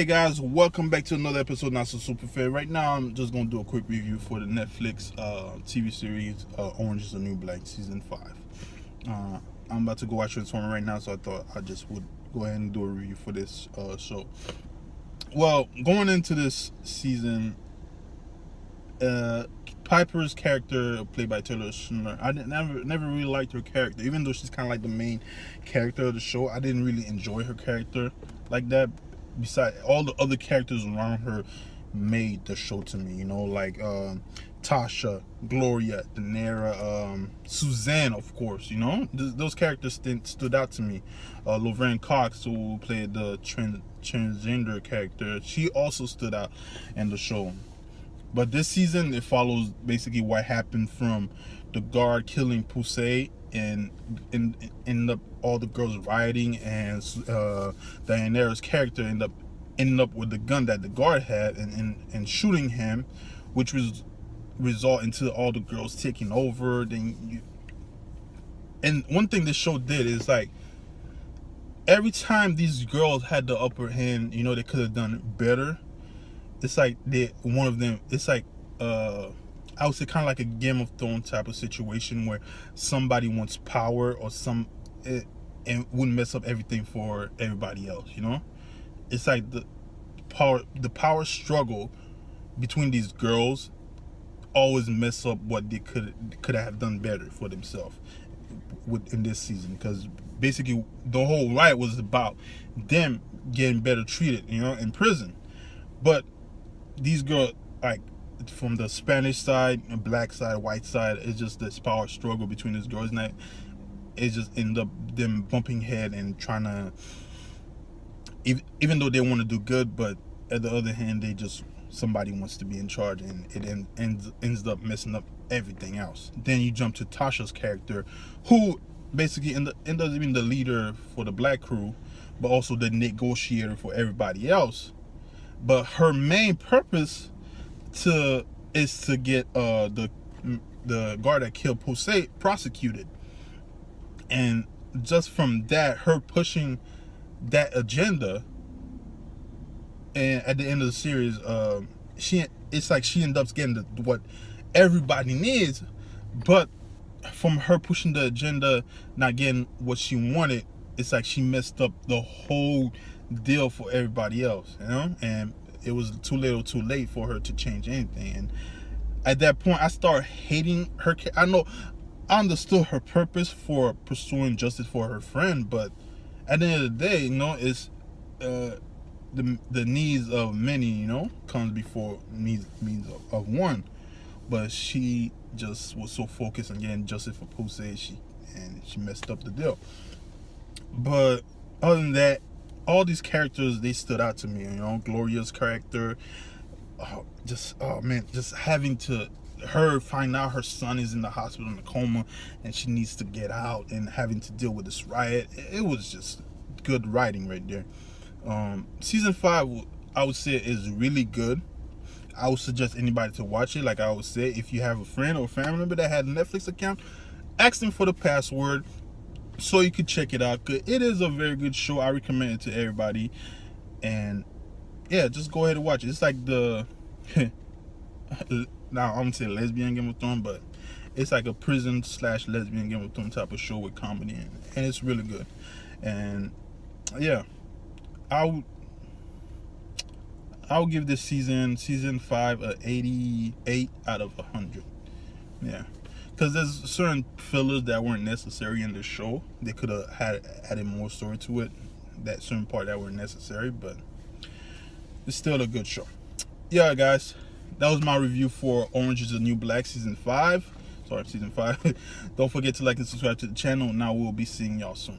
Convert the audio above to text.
Hey guys, welcome back to another episode of Not So Super Fair. Right now, I'm just gonna do a quick review for the Netflix TV series Orange Is the New Black season 5. I'm about to go watch Transformer right now, so I thought I just would go ahead and do a review for this show. Well, going into this season, Piper's character, played by Taylor Schindler, I never really liked her character, even though she's kind of like the main character of the show. I didn't really enjoy her character like that. Besides, all the other characters around her made the show to me, like Tasha, Gloria, Daenerys, Suzanne, of course. Those characters stood out to me. Laverne Cox, who played the transgender character, she also stood out in the show. But this season, it follows basically what happened from the guard killing Pusey and end up all the girls rioting, and Daenerys' character ended up with the gun that the guard had and shooting him, which was result into all the girls taking over. And one thing this show did is, like, every time these girls had the upper hand, they could have done better. It's like it's like I would say kind of like a Game of Thrones type of situation where somebody wants power or and wouldn't mess up everything for everybody else. It's like the power struggle between these girls always mess up what they could have done better for themselves in this season, because basically the whole riot was about them getting better treated, in prison. But these girls, like, from the Spanish side, black side, white side, it's just this power struggle between these girls, and it just end up them bumping head and trying to, even though they want to do good, but at the other hand, somebody wants to be in charge, and it ends up messing up everything else. Then you jump to Tasha's character, who basically ends up being the leader for the black crew, but also the negotiator for everybody else. But her main purpose is to get the guard that killed Pusey prosecuted. And just from that, her pushing that agenda, and at the end of the series, it's like she ends up getting what everybody needs, but from her pushing the agenda, not getting what she wanted, it's like she messed up the whole deal for everybody else, and it was too little too late for her to change anything. And at that point, I started hating her. I understood her purpose for pursuing justice for her friend, but at the end of the day, it's the needs of many, comes before needs of one. But she just was so focused on getting justice for Pusey, she messed up the deal. But other than that, all these characters, they stood out to me. Gloria's character, just having her find out her son is in the hospital in a coma and she needs to get out, and having to deal with this riot. It was just good writing right there. Season 5, I would say, is really good. I would suggest anybody to watch it. Like I would say, if you have a friend or family member that had a Netflix account, ask them for the password so you could check it out. It is a very good show. I recommend it to everybody. And yeah, just go ahead and watch it. It's like the now I'm gonna say lesbian Game of Thrones, but it's like a prison / lesbian Game of Thrones type of show with comedy, and it's really good. And yeah, I'll give this season 5 a 88 out of 100. Yeah, because there's certain fillers that weren't necessary in the show. They could have added more story to it, that certain part that weren't necessary, but it's still a good show. Yeah, guys, that was my review for Orange Is the New Black season 5. Don't forget to like and subscribe to the channel. Now we'll be seeing y'all soon.